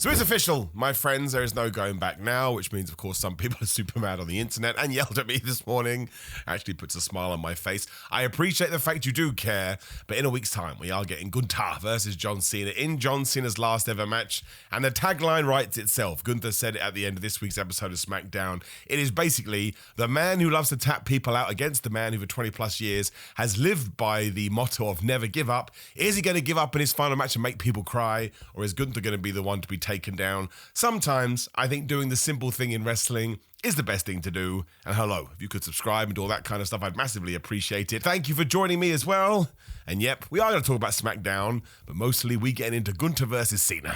So it's official, my friends, there is no going back now, which means, of course, some people are super mad on the internet and yelled at me this morning. Actually puts a smile on my face. I appreciate the fact you do care, but in a week's time, we are getting Gunther versus John Cena in John Cena's last ever match, and the tagline writes itself. Gunther said it at the end of this week's episode of Smackdown. It is basically the man who loves to tap people out against the man who for 20 plus years has lived by the motto of never give up. Is he going to give up in his final match and make people cry, or is Gunther going to be the one to be taken down? Sometimes I think doing the simple thing in wrestling is the best thing to do. And hello, if you could subscribe and do all that kind of stuff, I'd massively appreciate it. Thank you for joining me as well. And yep, we are going to talk about Smackdown, but mostly we get into Gunther versus Cena.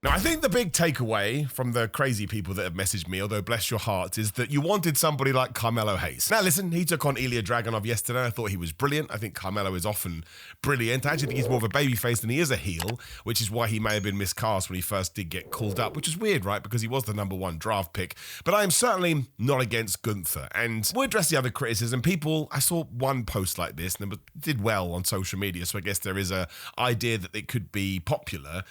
Now, I think the big takeaway from the crazy people that have messaged me, although bless your hearts, is that you wanted somebody like Carmelo Hayes. Now, listen, he took on Ilya Dragunov yesterday. I thought he was brilliant. I think Carmelo is often brilliant. I actually think he's more of a babyface than he is a heel, which is why he may have been miscast when he first did get called up, which is weird, right? Because he was the #1 draft pick. But I am certainly not against Gunther. And we'll address the other criticism. People, I saw one post like this, and it did well on social media, so I guess there is an idea that it could be popular.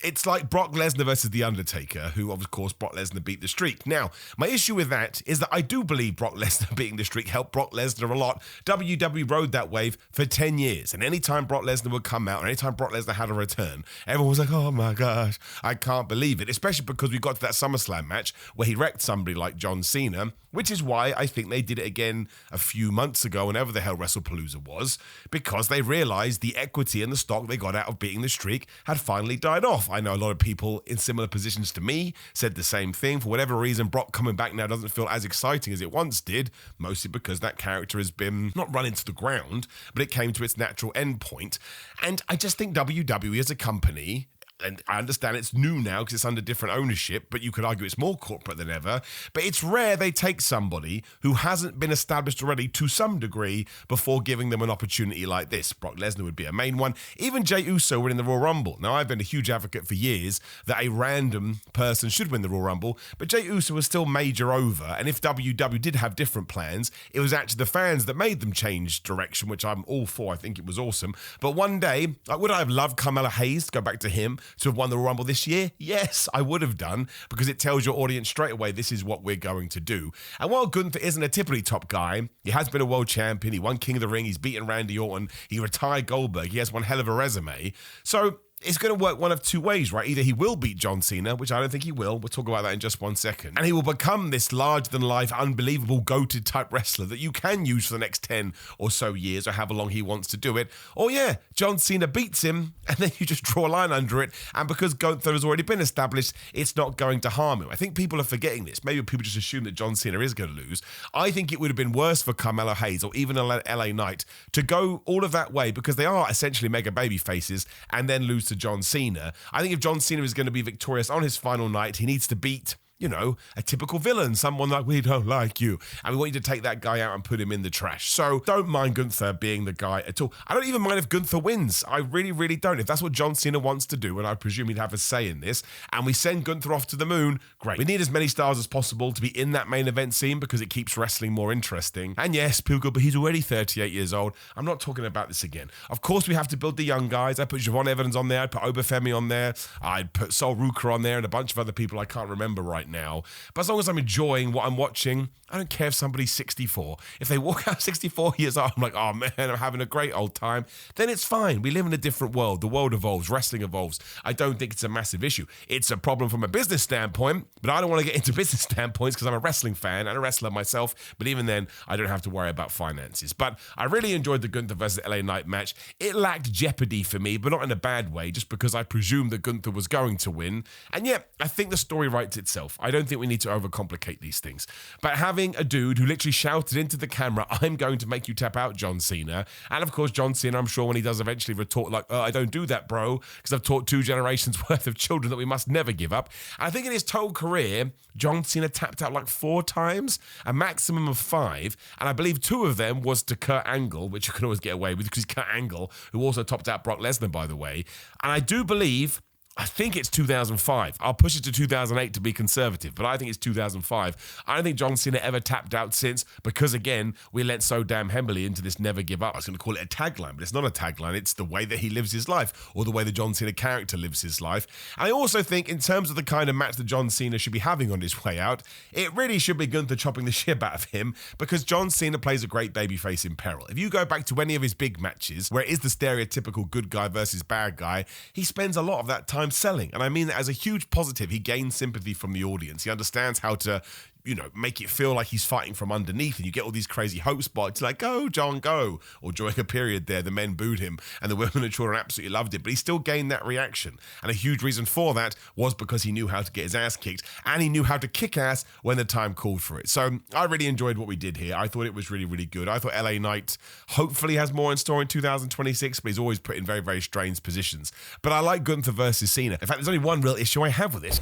It's like Brock Lesnar versus The Undertaker, who, of course, Brock Lesnar beat the streak. Now, my issue with that is that I do believe Brock Lesnar beating the streak helped Brock Lesnar a lot. WWE rode that wave for 10 years, and anytime Brock Lesnar would come out, or anytime Brock Lesnar had a return, everyone was like, oh my gosh, I can't believe it, especially because we got to that SummerSlam match where he wrecked somebody like John Cena, which is why I think they did it again a few months ago, whenever the hell WrestlePalooza was, because they realized the equity and the stock they got out of beating the streak had finally died off. I know a lot of people in similar positions to me said the same thing. For whatever reason, Brock coming back now doesn't feel as exciting as it once did, mostly because that character has been not run into the ground, but it came to its natural end point. And I just think WWE as a company, and I understand it's new now because it's under different ownership, but you could argue it's more corporate than ever. But it's rare they take somebody who hasn't been established already to some degree before giving them an opportunity like this. Brock Lesnar would be a main one. Even Jey Uso winning the Royal Rumble. Now, I've been a huge advocate for years that a random person should win the Royal Rumble, but Jey Uso was still major over. And if WWE did have different plans, it was actually the fans that made them change direction, which I'm all for. I think it was awesome. But one day, would I have loved Carmelo Hayes to go back to him to have won the Royal Rumble this year? Yes, I would have done, because it tells your audience straight away this is what we're going to do. And while Gunther isn't a typically top guy, he has been a world champion, he won King of the Ring, he's beaten Randy Orton, he retired Goldberg, he has one hell of a resume. So it's going to work one of two ways, right? Either he will beat John Cena, which I don't think he will. We'll talk about that in just 1 second. And he will become this larger-than-life, unbelievable, goated type wrestler that you can use for the next 10 or so years, or however long he wants to do it. Or yeah, John Cena beats him, and then you just draw a line under it. And because Gunther has already been established, it's not going to harm him. I think people are forgetting this. Maybe people just assume that John Cena is going to lose. I think it would have been worse for Carmelo Hayes, or even LA Knight, to go all of that way, because they are essentially mega baby faces, and then lose to John Cena. I think if John Cena is going to be victorious on his final night, he needs to beat, you know, a typical villain, someone like, we don't like you, and we want you to take that guy out and put him in the trash. So don't mind Gunther being the guy at all. I don't even mind if Gunther wins. I really, really don't. If that's what John Cena wants to do, and I presume he'd have a say in this, and we send Gunther off to the moon, great. We need as many stars as possible to be in that main event scene, because it keeps wrestling more interesting. And yes, people go, but he's already 38 years old. I'm not talking about this again. Of course, we have to build the young guys. I put Javon Evans on there. I put Obafemi on there. I'd put Sol Ruka on there, and a bunch of other people I can't remember right now. But as long as I'm enjoying what I'm watching, I don't care if somebody's 64. If they walk out 64 years old, I'm like, oh man, I'm having a great old time, then it's fine. We live in a different world. The world evolves. Wrestling evolves. I don't think it's a massive issue. It's a problem from a business standpoint, but I don't want to get into business standpoints because I'm a wrestling fan and a wrestler myself. But even then, I don't have to worry about finances. But I really enjoyed the Gunther versus LA Knight match. It lacked jeopardy for me, but not in a bad way, just because I presumed that Gunther was going to win. And yet, I think the story writes itself. I don't think we need to overcomplicate these things. But having a dude who literally shouted into the camera, I'm going to make you tap out John Cena. And of course, John Cena, I'm sure when he does eventually retort like, I don't do that, bro, because I've taught 2 generations worth of children that we must never give up. And I think in his total career, John Cena tapped out like 4 times, a maximum of 5. And I believe 2 of them was to Kurt Angle, which you can always get away with because he's Kurt Angle, who also topped out Brock Lesnar, by the way. And I do believe I think it's 2005. I'll push it to 2008 to be conservative, but I think it's 2005. I don't think John Cena ever tapped out since because, again, we led so damn heavily into this never give up. I was going to call it a tagline, but it's not a tagline. It's the way that he lives his life or the way the John Cena character lives his life. And I also think in terms of the kind of match that John Cena should be having on his way out, it really should be Gunther chopping the shit out of him because John Cena plays a great babyface in peril. If you go back to any of his big matches where it is the stereotypical good guy versus bad guy, he spends a lot of that time selling. And I mean that as a huge positive. He gains sympathy from the audience. He understands how to, make it feel like he's fighting from underneath, and you get all these crazy hope spots like, go, John, go. Or during a period there, the men booed him, and the women and children absolutely loved it, but he still gained that reaction. And a huge reason for that was because he knew how to get his ass kicked, and he knew how to kick ass when the time called for it. So I really enjoyed what we did here. I thought it was really, really good. I thought LA Knight hopefully has more in store in 2026, but he's always put in very, very strange positions. But I like Gunther versus Cena. In fact, there's only one real issue I have with this.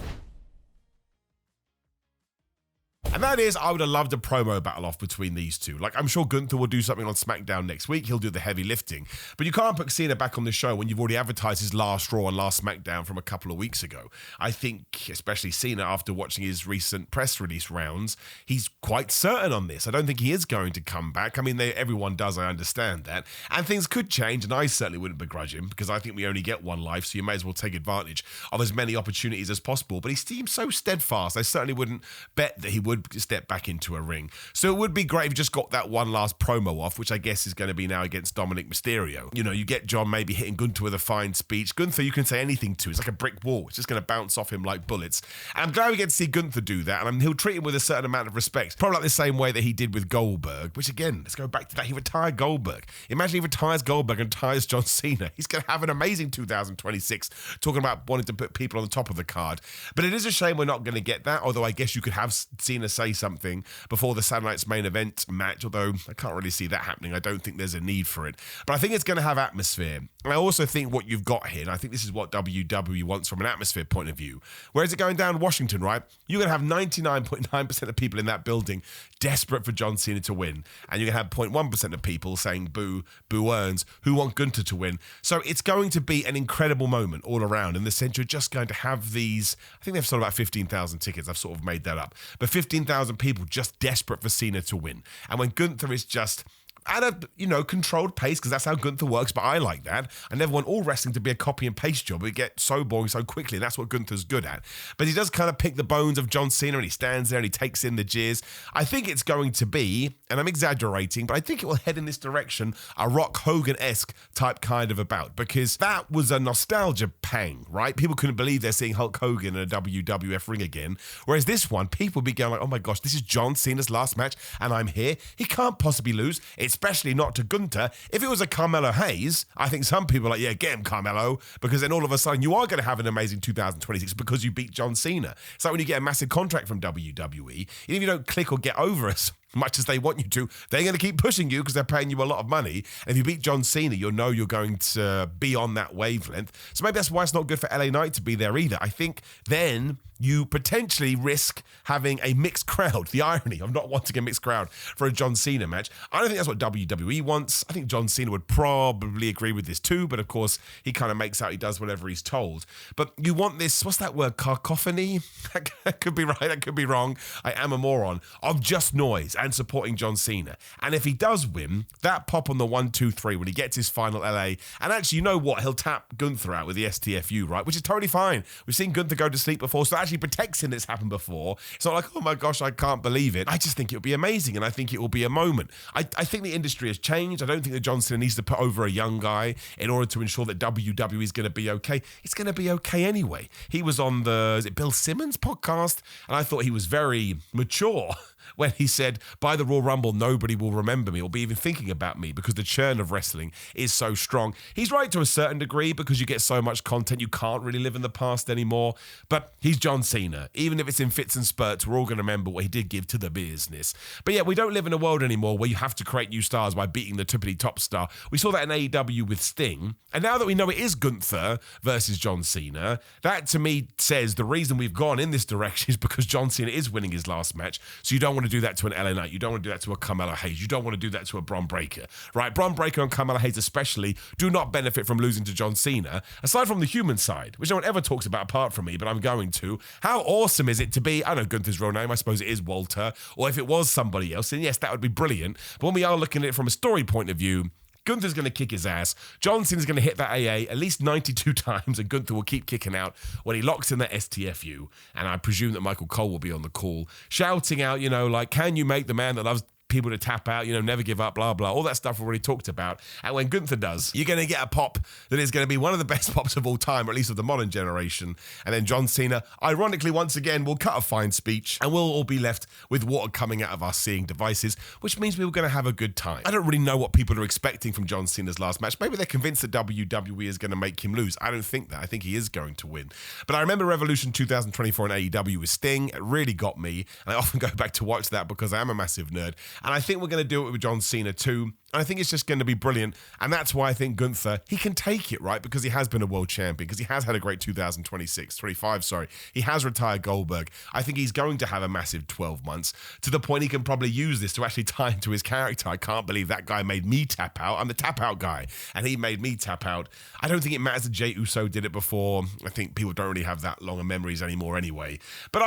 And that is, I would have loved a promo battle off between these two. Like, I'm sure Gunther will do something on Smackdown next week. He'll do the heavy lifting. But you can't put Cena back on the show when you've already advertised his last Raw and last Smackdown from a couple of weeks ago. I think, especially Cena, after watching his recent press release rounds, he's quite certain on this. I don't think he is going to come back. I mean, everyone does, I understand that. And things could change, and I certainly wouldn't begrudge him, because I think we only get one life, so you may as well take advantage of as many opportunities as possible. But he seems so steadfast, I certainly wouldn't bet that he would step back into a ring. So it would be great if you just got that one last promo off, which I guess is going to be now against Dominic Mysterio. You get John maybe hitting Gunther with a fine speech. Gunther, you can say anything to. It's like a brick wall. It's just going to bounce off him like bullets. And I'm glad we get to see Gunther do that, and he'll treat him with a certain amount of respect. Probably like the same way that he did with Goldberg, which again, let's go back to that. He retired Goldberg. Imagine he retires Goldberg and retires John Cena. He's going to have an amazing 2026, talking about wanting to put people on the top of the card. But it is a shame we're not going to get that, although I guess you could have Cena say something before the Saturday Night's main event match, although I can't really see that happening. I don't think there's a need for it. But I think it's going to have atmosphere. And I also think what you've got here, and I think this is what WWE wants from an atmosphere point of view. Where is it going down Washington, right? You're going to have 99.9% of people in that building desperate for John Cena to win. And you're going to have 0.1% of people saying boo, boo earns, who want Gunther to win. So it's going to be an incredible moment all around, in the sense you're just going to have these, I think they've sold about 15,000 tickets. I've sort of made that up. But 15,000 people just desperate for Cena to win. And when Gunther is just at a, controlled pace, because that's how Gunther works, but I like that. I never want all wrestling to be a copy and paste job. It gets so boring so quickly, and that's what Gunther's good at. But he does kind of pick the bones of John Cena, and he stands there and he takes in the jeers. I think it's going to be, and I'm exaggerating, but I think it will head in this direction, a Rock Hogan-esque type kind of a bout, because that was a nostalgia pang, right? People couldn't believe they're seeing Hulk Hogan in a WWF ring again, whereas this one, people would be going like, oh my gosh, this is John Cena's last match, and I'm here. He can't possibly lose, especially not to Gunther. If it was a Carmelo Hayes, I think some people are like, yeah, get him, Carmelo, because then all of a sudden you are going to have an amazing 2026 because you beat John Cena. It's like when you get a massive contract from WWE, even if you don't click or get over us much as they want you to, they're going to keep pushing you because they're paying you a lot of money. And if you beat John Cena, you'll know you're going to be on that wavelength. So maybe that's why it's not good for LA Knight to be there either. I think then you potentially risk having a mixed crowd. The irony of not wanting a mixed crowd for a John Cena match. I don't think that's what WWE wants. I think John Cena would probably agree with this too, but of course he kind of makes out he does whatever he's told. But you want this, what's that word, cacophony? That could be right, that could be wrong. I am a moron. Of just noise and supporting John Cena. And if he does win, that pop on the 1, 2, 3 when he gets his final LA, and actually, you know what? He'll tap Gunther out with the STFU, right? Which is totally fine. We've seen Gunther go to sleep before, so that actually protects him. That's happened before. It's not like, oh my gosh, I can't believe it. I just think it'll be amazing, and I think it will be a moment. I think the industry has changed. I don't think that John Cena needs to put over a young guy in order to ensure that WWE is going to be okay. It's going to be okay anyway. He was on the, is it Bill Simmons podcast? And I thought he was very mature when he said, by the Royal Rumble, nobody will remember me or be even thinking about me because the churn of wrestling is so strong. He's right to a certain degree because you get so much content, you can't really live in the past anymore. But he's John Cena. Even if it's in fits and spurts, we're all going to remember what he did give to the business. But yeah, we don't live in a world anymore where you have to create new stars by beating the tippity top star. We saw that in AEW with Sting. And now that we know it is Gunther versus John Cena, that to me says the reason we've gone in this direction is because John Cena is winning his last match. So you don't want want to do that to an LA Knight. You don't want to do that to a Carmelo Hayes. You don't want to do that to a Bron Breakker, right? Bron Breakker and Carmelo Hayes especially do not benefit from losing to John Cena, aside from the human side, which no one ever talks about apart from me, but I'm going to. How awesome is it to be, I don't know Gunther's real name, I suppose it is Walter, or if it was somebody else, then yes, that would be brilliant. But when we are looking at it from a story point of view, Gunther's going to kick his ass. John Cena's going to hit that AA at least 92 times, and Gunther will keep kicking out when he locks in that STFU. And I presume that Michael Cole will be on the call, shouting out, like, can you make the man that loves people to tap out, never give up, blah, blah. All that stuff we've already talked about. And when Gunther does, you're going to get a pop that is going to be one of the best pops of all time, or at least of the modern generation. And then John Cena, ironically, once again, will cut a fine speech, and we'll all be left with water coming out of our seeing devices, which means we were going to have a good time. I don't really know what people are expecting from John Cena's last match. Maybe they're convinced that WWE is going to make him lose. I don't think that. I think he is going to win. But I remember Revolution 2024 in AEW with Sting. It really got me. And I often go back to watch that because I am a massive nerd. And I think we're going to do it with John Cena too. And I think it's just going to be brilliant. And that's why I think Gunther, he can take it, right? Because he has been a world champion, because he has had a great 25, sorry. He has retired Goldberg. I think he's going to have a massive 12 months, to the point he can probably use this to actually tie into his character. I can't believe that guy made me tap out. I'm the tap out guy, and he made me tap out. I don't think it matters that Jey Uso did it before. I think people don't really have that long of memories anymore anyway. But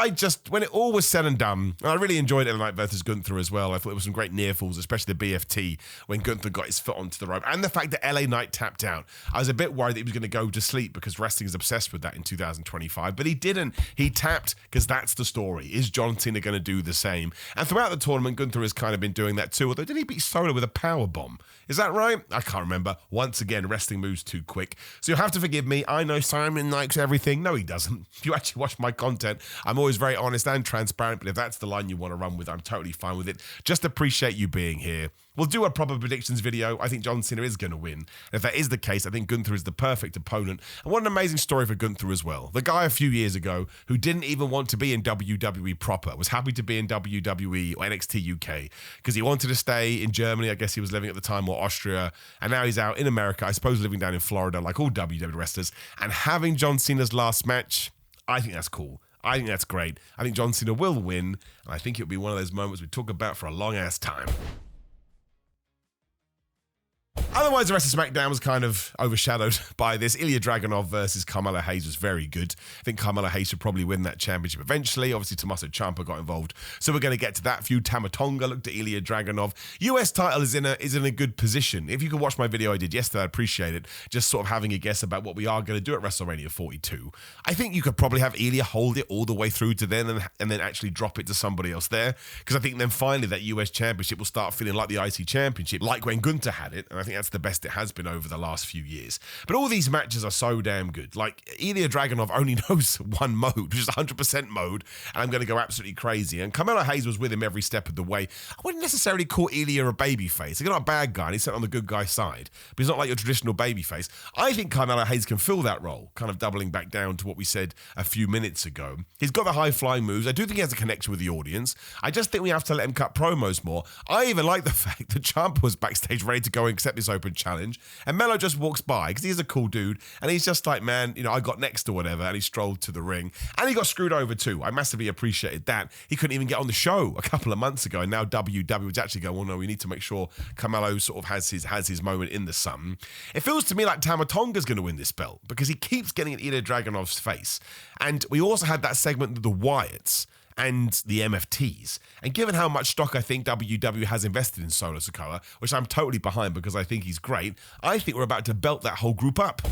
when it all was said and done, and I really enjoyed LA Knight versus Gunther as well. I thought it was some great near falls, especially the BFT, when Gunther got his foot onto the rope, and the fact that LA Knight tapped out. I was a bit worried that he was going to go to sleep, because wrestling is obsessed with that in 2025, but he didn't. He tapped, because that's the story. Is John Cena going to do the same? And throughout the tournament, Gunther has kind of been doing that too, although did he beat Solo with a power bomb? Is that right? I can't remember. Once again, wrestling moves too quick. So you'll have to forgive me. I know Simon likes everything. No, he doesn't. If you actually watch my content, I'm always very honest and transparent, but if that's the line you want to run with, I'm totally fine with it. Just appreciate you being here. We'll do a proper predictions video. I think John Cena is going to win. And if that is the case, I think Gunther is the perfect opponent. And what an amazing story for Gunther as well. The guy a few years ago who didn't even want to be in WWE proper, was happy to be in WWE or NXT UK because he wanted to stay in Germany, I guess he was living at the time, or Austria. And now he's out in America, I suppose living down in Florida like all WWE wrestlers. And having John Cena's last match, I think that's cool. I think that's great. I think John Cena will win. And I think it'll be one of those moments we talk about for a long ass time. Otherwise, the rest of Smackdown was kind of overshadowed by this. Ilya Dragunov versus Carmelo Hayes was very good. I think Carmelo Hayes should probably win that championship eventually. Obviously, Tommaso Ciampa got involved. So we're going to get to that feud. Tama Tonga looked at Ilya Dragunov. US title is in a good position. If you could watch my video I did yesterday, I'd appreciate it. Just sort of having a guess about what we are going to do at WrestleMania 42. I think you could probably have Ilya hold it all the way through to then and then actually drop it to somebody else there. Because I think then finally that US championship will start feeling like the IC championship, like when Gunther had it. And I think that's the best it has been over the last few years. But all these matches are so damn good. Like, Ilya Dragunov only knows one mode, which is 100% mode, and I'm going to go absolutely crazy. And Carmelo Hayes was with him every step of the way. I wouldn't necessarily call Ilya a babyface. He's not a bad guy, and he's sitting on the good guy side, but he's not like your traditional babyface. I think Carmelo Hayes can fill that role, kind of doubling back down to what we said a few minutes ago. He's got the high-flying moves. I do think he has a connection with the audience. I just think we have to let him cut promos more. I even like the fact that Ciampa was backstage ready to go and accept this open challenge, and Melo just walks by because he's a cool dude, and he's just like, man, I got next or whatever, and he strolled to the ring, and he got screwed over too. I massively appreciated that. He couldn't even get on the show a couple of months ago, and now WWE was actually going, well, no, we need to make sure Carmelo sort of has his moment in the sun. It feels to me like Tama Tonga's going to win this belt because he keeps getting in Ilya Dragunov's face, and we also had that segment with the Wyatts and the MFTs. And given how much stock I think WWE has invested in Solo Sikoa, which I'm totally behind because I think he's great, I think we're about to belt that whole group up.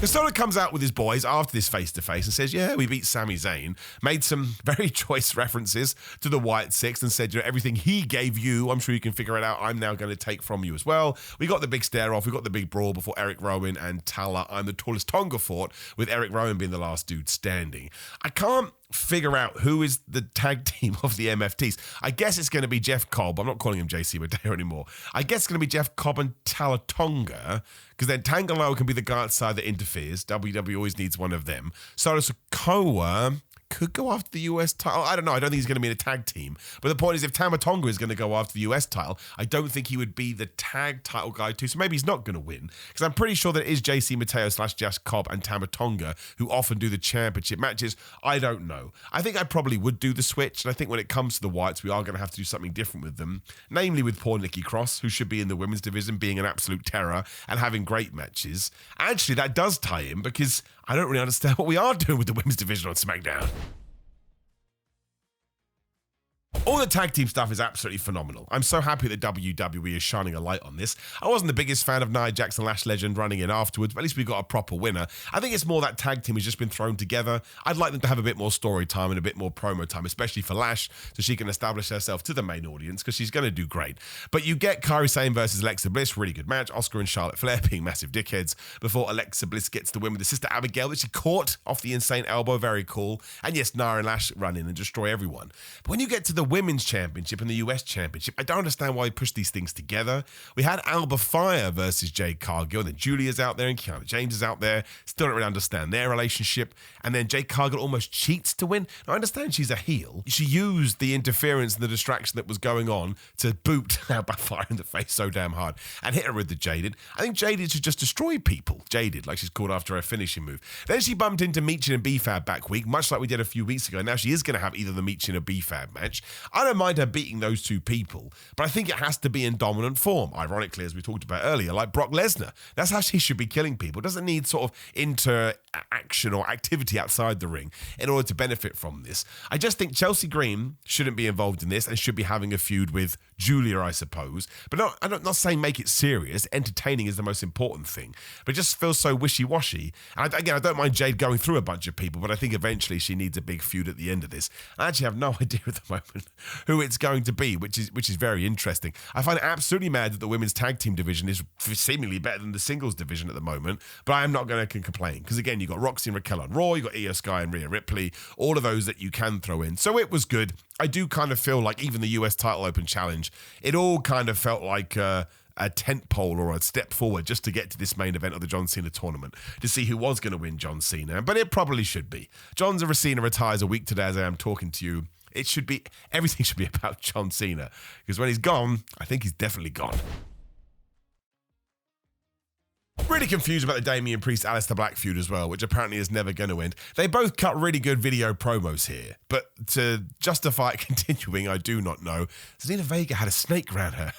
Solo comes out with his boys after this face-to-face and says, yeah, we beat Sami Zayn, made some very choice references to the Wyatt Six and said, everything he gave you, I'm sure you can figure it out, I'm now going to take from you as well. We got the big stare-off, we got the big brawl before Eric Rowan and Tala, I'm the tallest Tonga fought, with Eric Rowan being the last dude standing. I can't figure out who is the tag team of the MFTs. I guess it's going to be Jeff Cobb. I'm not calling him JC Madeo anymore. I guess it's going to be Jeff Cobb and Talatonga, because then Tangaloa can be the guy outside that interferes. WWE always needs one of them. Solo Sikoa could go after the US title. I don't know. I don't think he's going to be in a tag team. But the point is, if Tama Tonga is going to go after the US title, I don't think he would be the tag title guy too. So maybe he's not going to win. Because I'm pretty sure that it is JC Mateo / Jess Cobb and Tama Tonga who often do the championship matches. I don't know. I think I probably would do the switch. And I think when it comes to the Wyatts, we are going to have to do something different with them. Namely with poor Nikki Cross, who should be in the women's division, being an absolute terror and having great matches. Actually, that does tie in because I don't really understand what we are doing with the women's division on Smackdown. All the tag team stuff is absolutely phenomenal. I'm so happy that WWE is shining a light on this. I wasn't the biggest fan of Nia Jax and Lash Legend running in afterwards, but at least we got a proper winner. I think it's more that tag team has just been thrown together. I'd like them to have a bit more story time and a bit more promo time, especially for Lash, so she can establish herself to the main audience, because she's going to do great. But you get Kairi Sane versus Alexa Bliss, really good match. Oscar and Charlotte Flair being massive dickheads before Alexa Bliss gets the win with the sister Abigail that she caught off the insane elbow. Very cool. And yes, Nia and Lash run in and destroy everyone. But when you get to the women's championship and the US championship, I don't understand why we push these things together. We had Alba Fire versus Jade Cargill, and then Julia's out there and Kiana James is out there. Still don't really understand their relationship. And then Jade Cargill almost cheats to win. Now, I understand she's a heel. She used the interference and the distraction that was going on to boot Alba Fire in the face so damn hard and hit her with the Jaded. I think Jaded should just destroy people. Jaded, like she's called after her finishing move. Then she bumped into Meechin and B-Fab back week, much like we did a few weeks ago. Now she is going to have either the Meechin or B-Fab match. I don't mind her beating those two people, but I think it has to be in dominant form. Ironically, as we talked about earlier, like Brock Lesnar. That's how she should be killing people. It doesn't need sort of interaction or activity outside the ring in order to benefit from this. I just think Chelsea Green shouldn't be involved in this and should be having a feud with Julia, I suppose. But I'm not saying make it serious. Entertaining is the most important thing. But it just feels so wishy-washy. And again, I don't mind Jade going through a bunch of people, but I think eventually she needs a big feud at the end of this. I actually have no idea at the moment who it's going to be, which is very interesting. I find it absolutely mad that the women's tag team division is seemingly better than the singles division at the moment, but I am not going to complain, because again, you got Roxy and Raquel on Raw, you got Io Sky and Rhea Ripley, all of those that you can throw in. So it was good. I do kind of feel like even the US title open challenge, it all kind of felt like a tent pole or a step forward just to get to this main event of the John Cena tournament to see who was going to win John Cena, but it probably should be. John Cena retires a week today as I am talking to you. Everything should be about John Cena, because when he's gone, I think he's definitely gone. Really confused about the Damian Priest-Aleister Black feud as well, which apparently is never going to end. They both cut really good video promos here, but to justify it continuing, I do not know. Zelina Vega had a snake around her.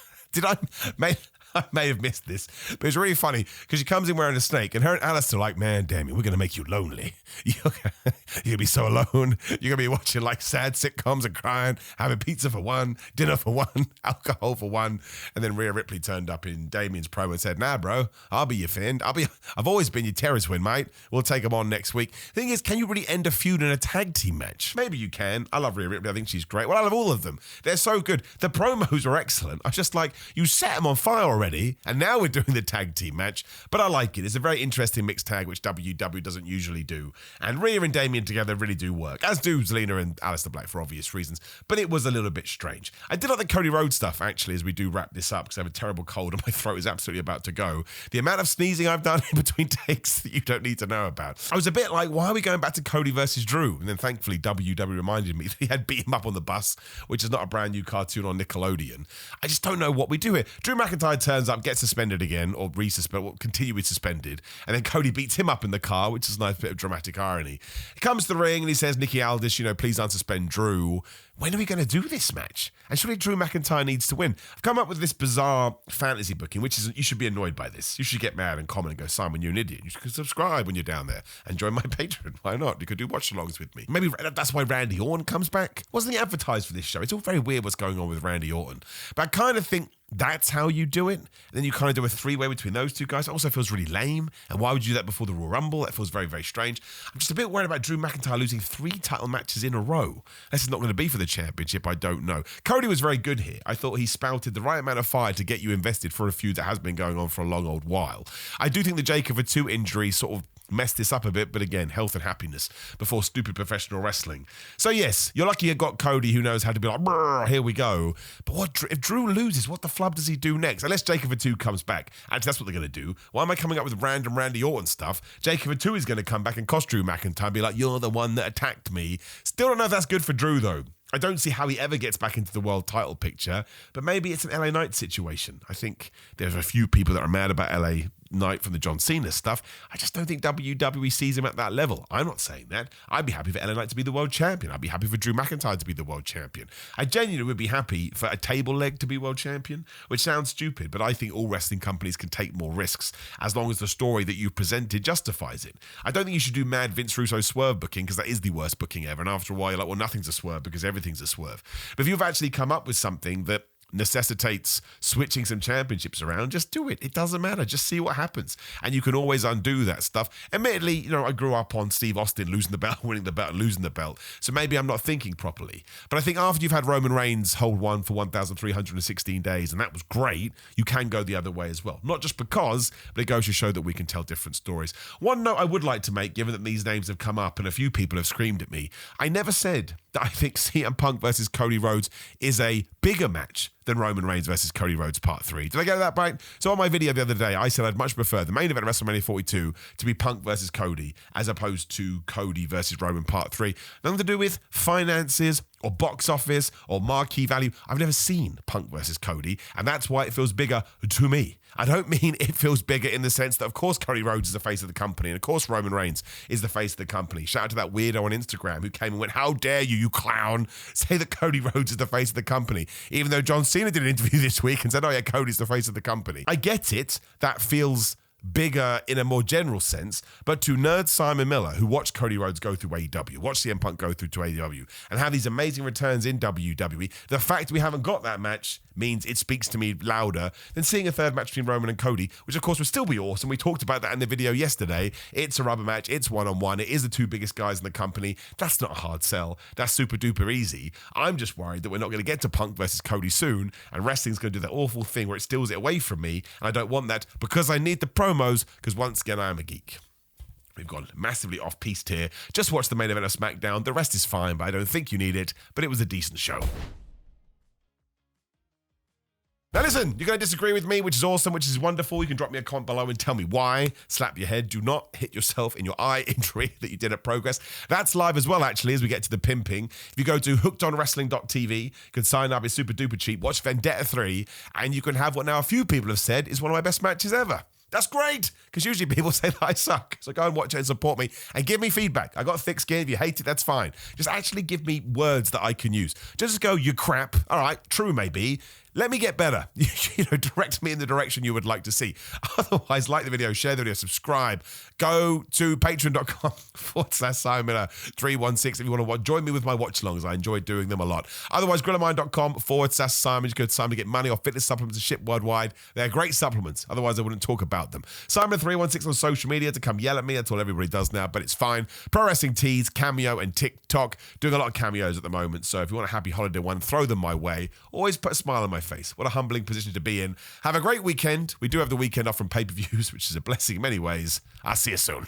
I may have missed this, but it's really funny because she comes in wearing a snake, and her and Alistair are like, man, Damien, we're going to make you lonely. You're going to be so alone. You're going to be watching like sad sitcoms and crying, having pizza for one, dinner for one, alcohol for one. And then Rhea Ripley turned up in Damien's promo and said, nah, bro, I'll be your friend. I've always been your terror twin, mate. We'll take them on next week. The thing is, can you really end a feud in a tag team match? Maybe you can. I love Rhea Ripley. I think she's great. Well, I love all of them. They're so good. The promos are excellent. I just like, you set them on fire already, and now we're doing the tag team match, but I like it. It's a very interesting mixed tag, which WWE doesn't usually do, and Rhea and Damien together really do work, as do Zelina and Aleister Black for obvious reasons, but it was a little bit strange. I did like the Cody Rhodes stuff, actually, as we do wrap this up, because I have a terrible cold and my throat is absolutely about to go. The amount of sneezing I've done in between takes that you don't need to know about. I was a bit like, why are we going back to Cody versus Drew? And then thankfully WWE reminded me that he had beat him up on the bus, which is not a brand new cartoon on Nickelodeon. I just don't know what we do here. Drew McIntyre turns up, gets suspended again, or continue with suspended, and then Cody beats him up in the car, which is a nice bit of dramatic irony. He comes to the ring and he says, Nikki Aldis, please unsuspend Drew. When are we going to do this match? And surely Drew McIntyre needs to win. I've come up with this bizarre fantasy booking, which is, you should be annoyed by this. You should get mad and comment and go, Simon, you're an idiot. You should subscribe when you're down there and join my Patreon. Why not? You could do watch-alongs with me. Maybe that's why Randy Orton comes back. Wasn't he advertised for this show? It's all very weird what's going on with Randy Orton. But I kind of think that's how you do it. And then you kind of do a three-way between those two guys. It also feels really lame. And why would you do that before the Royal Rumble? That feels very, very strange. I'm just a bit worried about Drew McIntyre losing 3 title matches in a row. This is not going to be for the championship. I don't know. Cody was very good here. I thought he spouted the right amount of fire to get you invested for a feud that has been going on for a long old while. I do think the Jake of a 2 injury sort of messed this up a bit, but again, health and happiness before stupid professional wrestling. So yes, you're lucky you got Cody, who knows how to be like, "Brr, here we go." But if Drew loses, what the flub does he do next? Unless Jacob Fatu comes back. Actually, that's what they're going to do. Why am I coming up with random Randy Orton stuff? Jacob Fatu is going to come back and cost Drew McIntyre and be like, "You're the one that attacked me." Still don't know if that's good for Drew, though. I don't see how he ever gets back into the world title picture, but maybe it's an LA Knight situation. I think there's a few people that are mad about LA Knight from the John Cena stuff. I just don't think WWE sees him at that level. I'm not saying that. I'd be happy for LA Knight to be the world champion. I'd be happy for Drew McIntyre to be the world champion. I genuinely would be happy for a table leg to be world champion, which sounds stupid, but I think all wrestling companies can take more risks as long as the story that you've presented justifies it. I don't think you should do mad Vince Russo swerve booking, because that is the worst booking ever. And after a while, you're like, well, nothing's a swerve because everything's a swerve. But if you've actually come up with something that necessitates switching some championships around, just do it. It doesn't matter. Just see what happens. And you can always undo that stuff. Admittedly, I grew up on Steve Austin losing the belt, winning the belt, losing the belt. So maybe I'm not thinking properly. But I think after you've had Roman Reigns hold one for 1,316 days, and that was great, you can go the other way as well. Not just because, but it goes to show that we can tell different stories. One note I would like to make, given that these names have come up and a few people have screamed at me, I never said that I think CM Punk versus Cody Rhodes is a bigger match than Roman Reigns versus Cody Rhodes Part 3. Did I get that right? So on my video the other day, I said I'd much prefer the main event of WrestleMania 42 to be Punk versus Cody as opposed to Cody versus Roman Part 3. Nothing to do with finances or box office or marquee value. I've never seen Punk versus Cody, and that's why it feels bigger to me. I don't mean it feels bigger in the sense that, of course, Cody Rhodes is the face of the company, and of course, Roman Reigns is the face of the company. Shout out to that weirdo on Instagram who came and went, "How dare you, you clown, say that Cody Rhodes is the face of the company," even though John Cena did an interview this week and said, "Oh yeah, Cody's the face of the company." I get it. That feels bigger in a more general sense, but to nerd Simon Miller, who watched Cody Rhodes go through AEW, watched CM Punk go through to AEW, and have these amazing returns in WWE, the fact we haven't got that match means it speaks to me louder than seeing a third match between Roman and Cody, which of course would still be awesome. We talked about that in the video yesterday. It's a rubber match. It's one-on-one. It is the two biggest guys in the company. That's not a hard sell. That's super duper easy. I'm just worried that we're not going to get to Punk versus Cody soon, and wrestling's going to do that awful thing where it steals it away from me, and I don't want that because I need the promos, because once again, I am a geek. We've gone massively off-piste here. Just watch the main event of Smackdown. The rest is fine, but I don't think you need it. But it was a decent show. Now listen, you're going to disagree with me, which is awesome, which is wonderful. You can drop me a comment below and tell me why. Slap your head. Do not hit yourself in your eye injury that you did at Progress. That's live as well, actually, as we get to the pimping. If you go to hookedonwrestling.tv, you can sign up. It's super duper cheap. Watch Vendetta 3, and you can have what now a few people have said is one of my best matches ever. That's great, because usually people say that I suck. So go and watch it and support me and give me feedback. I got thick skin. If you hate it, that's fine. Just actually give me words that I can use. Just go, "You crap." All right, true maybe. Let me get better. Direct me in the direction you would like to see. Otherwise, like the video, share the video, subscribe. Go to patreon.com/SimonMiller316 if you want to join me with my watch-alongs. I enjoy doing them a lot. Otherwise, grillermind.com/Simon. You could Simon to get money off fitness supplements and ship worldwide. They're great supplements. Otherwise, I wouldn't talk about them. Simon316 on social media to come yell at me. That's all everybody does now, but it's fine. Pro Wrestling Tees, Cameo, and TikTok. Doing a lot of cameos at the moment, so if you want a happy holiday one, throw them my way. Always put a smile on my face. What a humbling position to be in. Have a great weekend. We do have the weekend off from pay-per-views, which is a blessing in many ways. I'll see you soon.